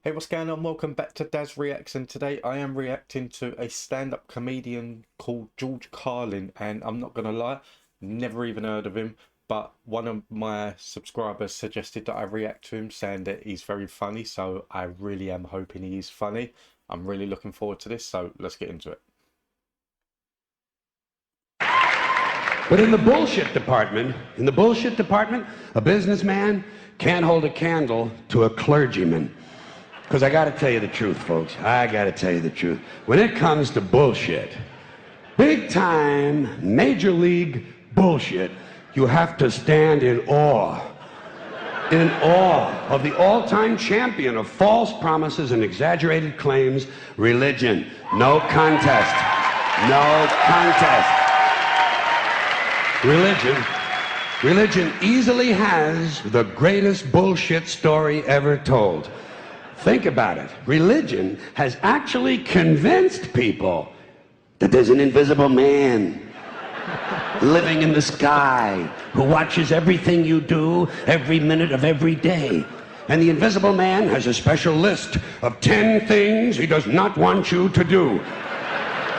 Hey, what's going on? Welcome back to Daz Reacts, and today I am reacting to a stand-up comedian called George Carlin, and I'm not gonna lie, never even heard of him, but one of my subscribers suggested that I react to him, saying that he's very funny, so I really am hoping he is funny. I'm really looking forward to this, so let's get into it. But in the bullshit department, a businessman can't hold a candle to a clergyman. Because I got to tell you the truth, folks. I got to tell you the truth. When it comes to bullshit, big time, major league bullshit, you have to stand in awe of the all-time champion of false promises and exaggerated claims, religion. No contest. No contest. Religion easily has the greatest bullshit story ever told. Think about it. Religion has actually convinced people that there's an invisible man living in the sky who watches everything you do every minute of every day. And the invisible man has a special list of 10 things he does not want you to do.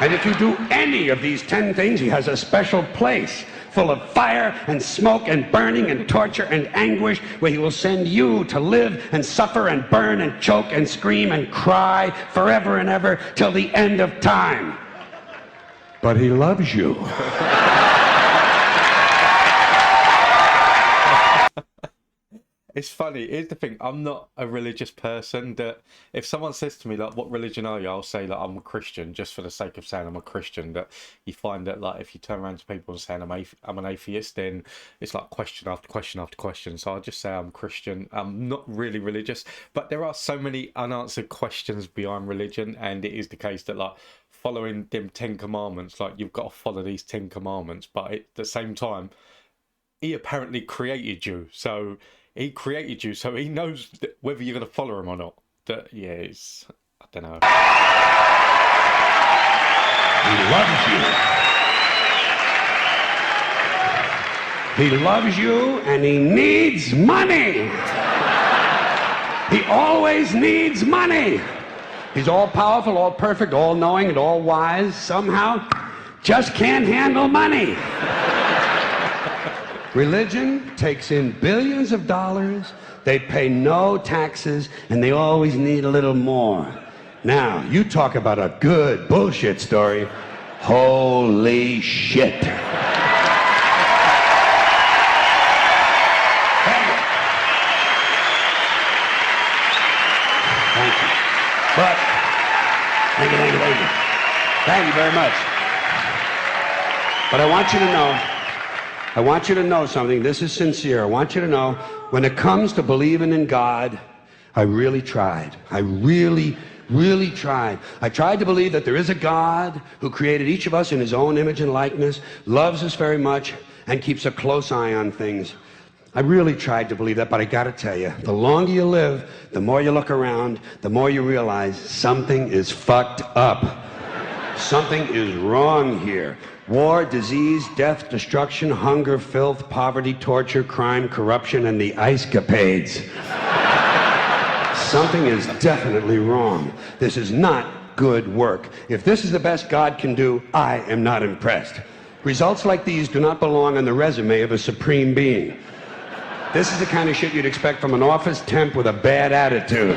And if you do any of these 10 things, he has a special place full of fire and smoke and burning and torture and anguish, where he will send you to live and suffer and burn and choke and scream and cry forever and ever till the end of time. But he loves you. It's funny. Here's the thing. I'm not a religious person. That if someone says to me like, "What religion are you?" I'll say like, "I'm a Christian," just for the sake of saying I'm a Christian. That you find that like if you turn around to people and say I'm an atheist, then it's like question after question after question. So I just say I'm Christian. I'm not really religious, but there are so many unanswered questions behind religion, and it is the case that like following them 10 commandments, like you've got to follow these 10 commandments, but at the same time, he apparently created you, so he created you, so he knows that whether you're going to follow him or not. That yeah, it's I don't know. He loves you and he needs money. He always needs money. He's all powerful, all perfect, all knowing, and all wise. Somehow just can't handle money. Religion takes in billions of dollars, they pay no taxes, and they always need a little more. Now, you talk about a good bullshit story. Holy shit. Thank you. But, thank you. Thank you very much. But I want you to know something. This is sincere. I want you to know, when it comes to believing in God, I really tried. I really tried. I tried to believe that there is a God who created each of us in his own image and likeness, loves us very much, and keeps a close eye on things. I really tried to believe that, but I gotta tell you, the longer you live, the more you look around, the more you realize something is fucked up. Something is wrong here. War, disease, death, destruction, hunger, filth, poverty, torture, crime, corruption, and the ice-capades. Something is definitely wrong. This is not good work. If this is the best God can do, I am not impressed. Results like these do not belong on the resume of a supreme being. This is the kind of shit you'd expect from an office temp with a bad attitude.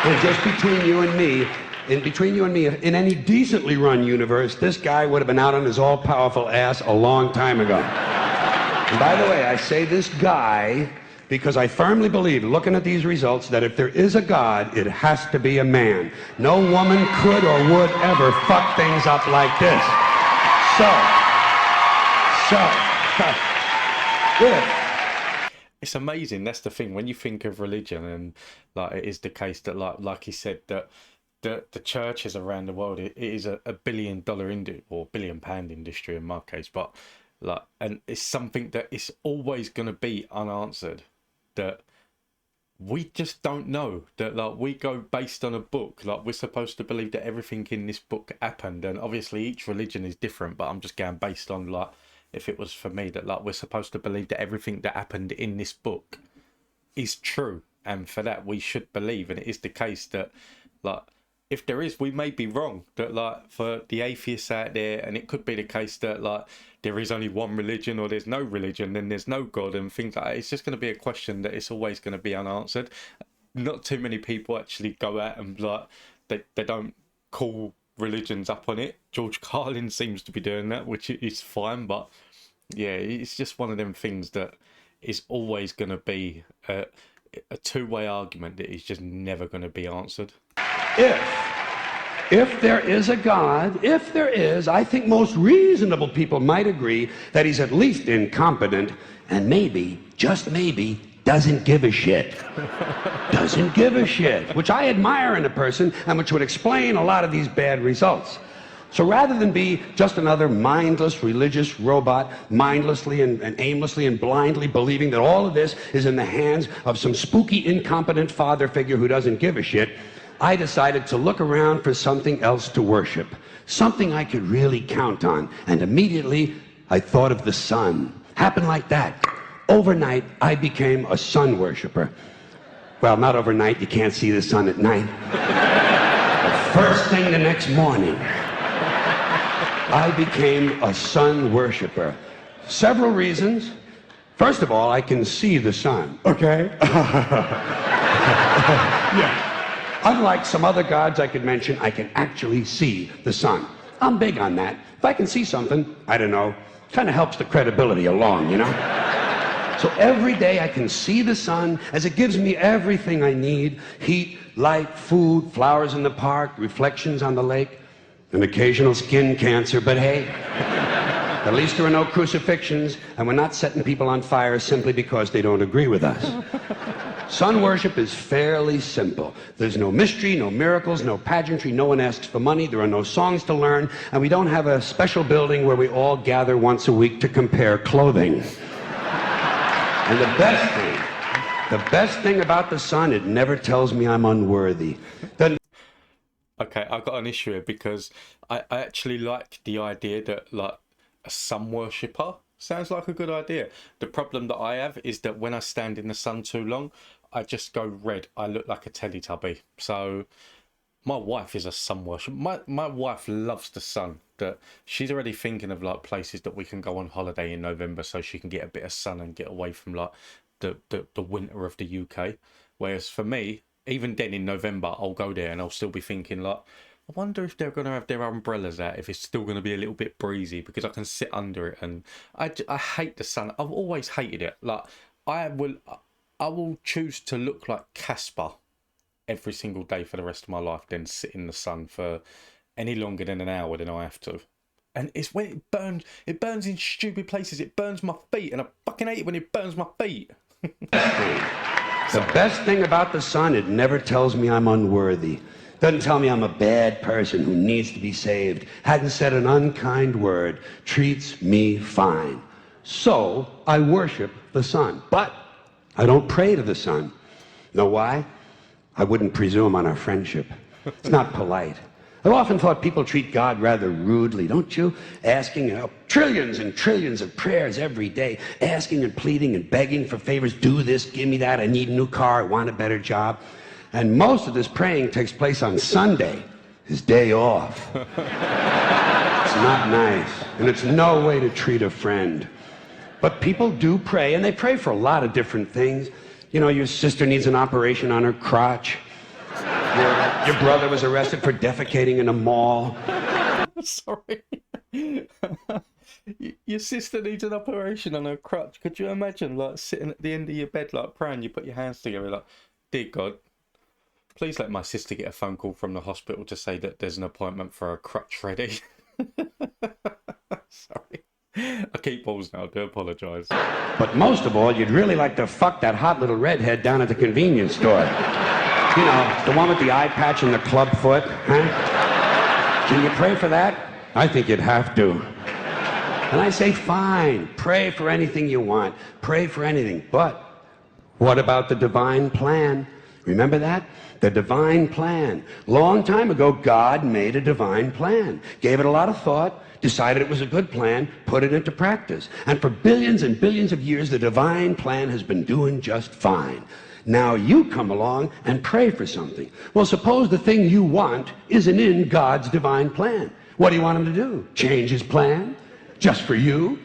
And just between you and me, in any decently run universe, this guy would have been out on his all-powerful ass a long time ago. And by the way, I say this guy because I firmly believe, looking at these results, that if there is a God, it has to be a man. No woman could or would ever fuck things up like this. Good. It's amazing. That's the thing. When you think of religion, and like it is the case that like he said that the churches around the world, it is a $1 billion or £1 billion industry in my case, but like, and it's something that is always going to be unanswered, that we just don't know, that like we go based on a book, like we're supposed to believe that everything in this book happened, and obviously each religion is different, but I'm just going based on like, if it was for me, that like we're supposed to believe that everything that happened in this book is true, and for that we should believe. And it is the case that, like, if there is, we may be wrong. That, like, for the atheists out there, and it could be the case that, like, there is only one religion, or there's no religion, then there's no God, and things like that. It's just going to be a question that it's always going to be unanswered. Not too many people actually go out and, like, they don't call religions up on it. George Carlin seems to be doing that, which is fine, but yeah, it's just one of them things that is always going to be a two-way argument that is just never going to be answered. If there is a God, if there is, I think most reasonable people might agree that he's at least incompetent and maybe, just maybe, doesn't give a shit. Doesn't give a shit, which I admire in a person and which would explain a lot of these bad results. So rather than be just another mindless religious robot, mindlessly and aimlessly and blindly believing that all of this is in the hands of some spooky, incompetent father figure who doesn't give a shit, I decided to look around for something else to worship, something I could really count on. And immediately, I thought of the sun. Happened like that. Overnight, I became a sun worshiper. Well, not overnight. You can't see the sun at night. The first thing the next morning, I became a sun worshiper. Several reasons. First of all, I can see the sun, okay? Yeah. Unlike some other gods I could mention, I can actually see the sun. I'm big on that. If I can see something, I don't know, kind of helps the credibility along, you know? So every day I can see the sun as it gives me everything I need: heat, light, food, flowers in the park, reflections on the lake, an occasional skin cancer, but hey, at least there are no crucifixions, and we're not setting people on fire simply because they don't agree with us. Sun worship is fairly simple. There's no mystery, no miracles, no pageantry, no one asks for money, there are no songs to learn, and we don't have a special building where we all gather once a week to compare clothing. And the best thing about the sun, it never tells me I'm unworthy. Okay, I've got an issue here because I actually like the idea that, like, a sun worshipper sounds like a good idea. The problem that I have is that when I stand in the sun too long, I just go red. I look like a Teletubby. So my wife is a sun worshiper. My wife loves the sun. That she's already thinking of, like, places that we can go on holiday in November so she can get a bit of sun and get away from, like, the winter of the UK. Whereas for me, even then in November, I'll go there and I'll still be thinking, like, I wonder if they're going to have their umbrellas out, if it's still going to be a little bit breezy, because I can sit under it. And I hate the sun. I've always hated it. Like, I will choose to look like Casper every single day for the rest of my life than sit in the sun for any longer than an hour than I have to. And it's when it burns in stupid places. It burns my feet, and I fucking hate it when it burns my feet. The best thing about the sun, it never tells me I'm unworthy. Doesn't tell me I'm a bad person who needs to be saved. Hadn't said an unkind word. Treats me fine. So I worship the sun. But I don't pray to the sun. Know why? I wouldn't presume on our friendship. It's not polite. I've often thought people treat God rather rudely, don't you? Asking trillions and trillions of prayers every day, asking and pleading and begging for favors. Do this, give me that, I need a new car, I want a better job. And most of this praying takes place on Sunday, his day off. It's not nice, and it's no way to treat a friend. But people do pray, and they pray for a lot of different things. You know, your sister needs an operation on her crotch. Your brother was arrested for defecating in a mall. Sorry. Your sister needs an operation on her crutch. Could you imagine, like, sitting at the end of your bed, like, praying, you put your hands together, like, dear God, please let my sister get a phone call from the hospital to say that there's an appointment for a crutch ready. Sorry. I keep balls now, I do apologise. But most of all, you'd really like to fuck that hot little redhead down at the convenience store. You know, the one with the eye patch and the club foot, huh? Can you pray for that? I think you'd have to. And I say, fine, pray for anything you want. Pray for anything. But what about the divine plan? Remember that? The divine plan. Long time ago, God made a divine plan. Gave it a lot of thought, decided it was a good plan, put it into practice. And for billions and billions of years, the divine plan has been doing just fine. Now you come along and pray for something. Well, suppose the thing you want isn't in God's divine plan. What do you want him to do? Change his plan? Just for you?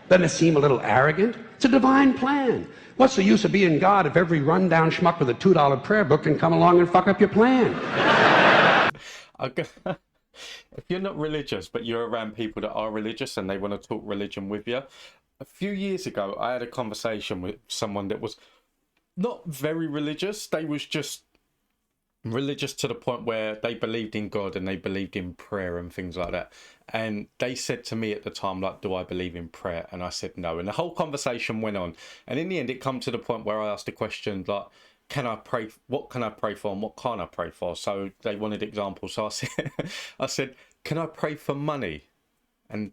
Doesn't it seem a little arrogant? It's a divine plan. What's the use of being God if every rundown schmuck with a $2 prayer book can come along and fuck up your plan? If you're not religious, but you're around people that are religious and they want to talk religion with you, a few years ago, I had a conversation with someone that was not very religious. They was just religious to the point where they believed in God and they believed in prayer and things like that. And they said to me at the time, like, do I believe in prayer? And I said no. And the whole conversation went on. And in the end, it come to the point where I asked the question, like, can I pray? What can I pray for and what can't I pray for? So they wanted examples. So I said, can I pray for money? And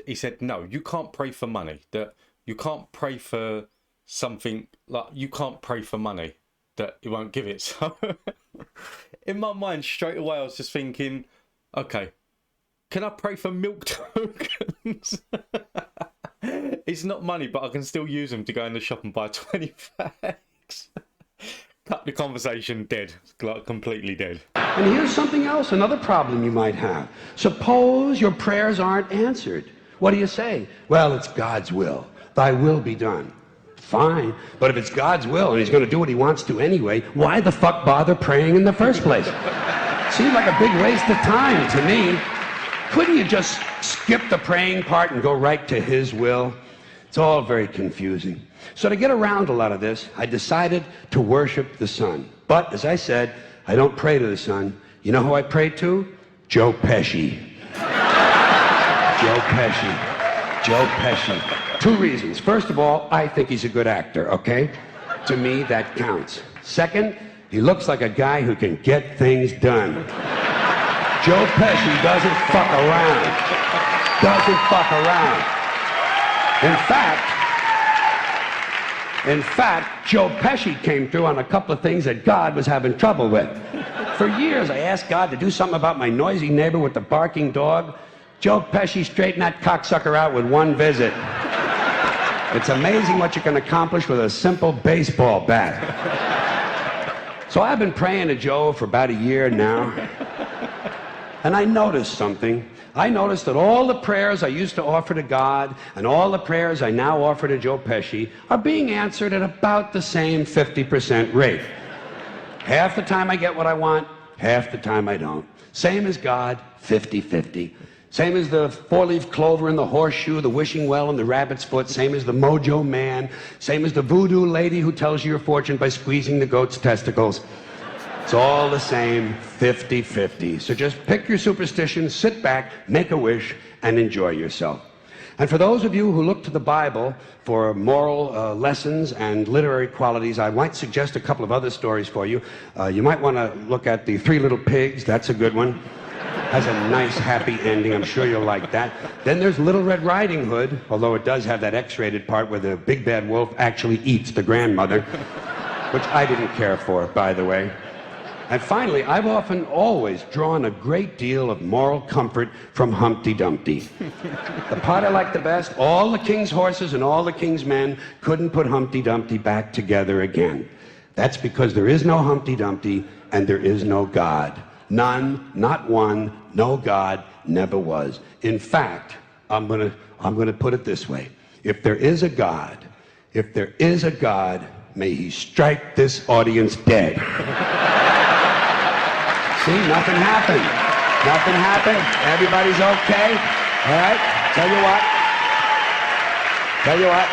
he said, no, you can't pray for money. That you can't pray for something, like, you can't pray for money that he won't give it. So in my mind, straight away, I was just thinking, okay, can I pray for milk tokens? It's not money, but I can still use them to go in the shop and buy 20 bags. Cut the conversation dead, like completely dead. And here's something else, another problem you might have. Suppose your prayers aren't answered. What do you say? Well, it's God's will. Thy will be done. Fine, but if it's God's will and he's going to do what he wants to anyway, why the fuck bother praying in the first place? Seems like a big waste of time to me. Couldn't you just skip the praying part and go right to his will? It's all very confusing. So to get around a lot of this, I decided to worship the sun. But, as I said, I don't pray to the sun. You know who I pray to? Joe Pesci. Joe Pesci. Joe Pesci. Two reasons. First of all, I think he's a good actor, okay? To me, that counts. Second, he looks like a guy who can get things done. Joe Pesci doesn't fuck around. Doesn't fuck around. In fact, Joe Pesci came through on a couple of things that God was having trouble with. For years, I asked God to do something about my noisy neighbor with the barking dog. Joe Pesci straightened that cocksucker out with one visit. It's amazing what you can accomplish with a simple baseball bat. So I've been praying to Joe for about a year now. And I noticed something. I noticed that all the prayers I used to offer to God and all the prayers I now offer to Joe Pesci are being answered at about the same 50% rate. Half the time I get what I want, half the time I don't. Same as God, 50-50. Same as the four-leaf clover and the horseshoe, the wishing well and the rabbit's foot. Same as the mojo man. Same as the voodoo lady who tells you your fortune by squeezing the goat's testicles. It's all the same, 50-50. So just pick your superstition, sit back, make a wish, and enjoy yourself. And for those of you who look to the Bible for moral lessons and literary qualities, I might suggest a couple of other stories for you. You might want to look at The Three Little Pigs. That's a good one. Has a nice, happy ending. I'm sure you'll like that. Then there's Little Red Riding Hood, although it does have that X-rated part where the big bad wolf actually eats the grandmother, which I didn't care for, by the way. And finally, I've often always drawn a great deal of moral comfort from Humpty Dumpty. The part I like the best, all the king's horses and all the king's men couldn't put Humpty Dumpty back together again. That's because there is no Humpty Dumpty and there is no God. None, not one, no God, never was. In fact, I'm gonna put it this way. If there is a God, may he strike this audience dead. See, nothing happened. Nothing happened. Everybody's okay. All right? Tell you what.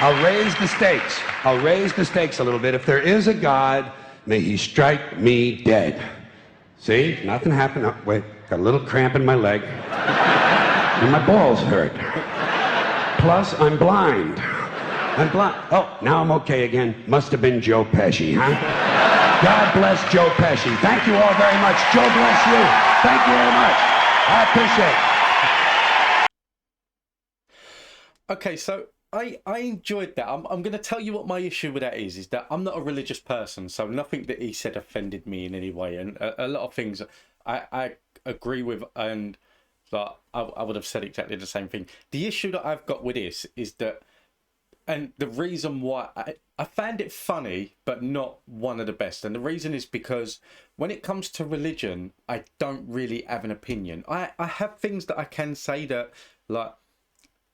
I'll raise the stakes. I'll raise the stakes a little bit. If there is a God, may he strike me dead. See? Nothing happened. Oh, wait. Got a little cramp in my leg. And my balls hurt. Plus, I'm blind. Oh, now I'm okay again. Must have been Joe Pesci, huh? God bless Joe Pesci. Thank you all very much. Joe bless you. Thank you very much. I appreciate it. Okay, so I enjoyed that. I'm going to tell you what my issue with that is that I'm not a religious person, so nothing that he said offended me in any way. And a lot of things I agree with, and like, I would have said exactly the same thing. The issue that I've got with this is that, and the reason why I found it funny, but not one of the best. And the reason is because when it comes to religion, I don't really have an opinion. I have things that I can say that, like,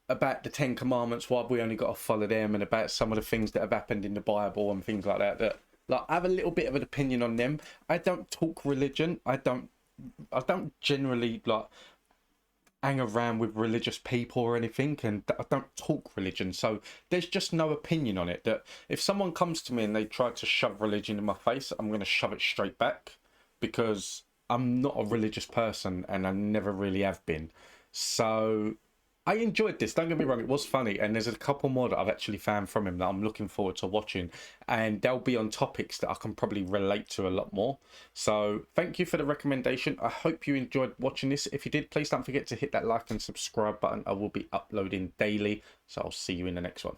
about the Ten Commandments, why we only got to follow them, and about some of the things that have happened in the Bible and things like that. That, like, I have a little bit of an opinion on them. I don't talk religion. I don't generally like hang around with religious people or anything, and I don't talk religion, so there's just no opinion on it. That if someone comes to me and they try to shove religion in my face, I'm going to shove it straight back, because I'm not a religious person and I never really have been. So I enjoyed this, don't get me wrong, it was funny, and there's a couple more that I've actually found from him that I'm looking forward to watching, and they'll be on topics that I can probably relate to a lot more. So thank you for the recommendation. I hope you enjoyed watching this. If you did, please don't forget to hit that like and subscribe button. I will be uploading daily, so I'll see you in the next one.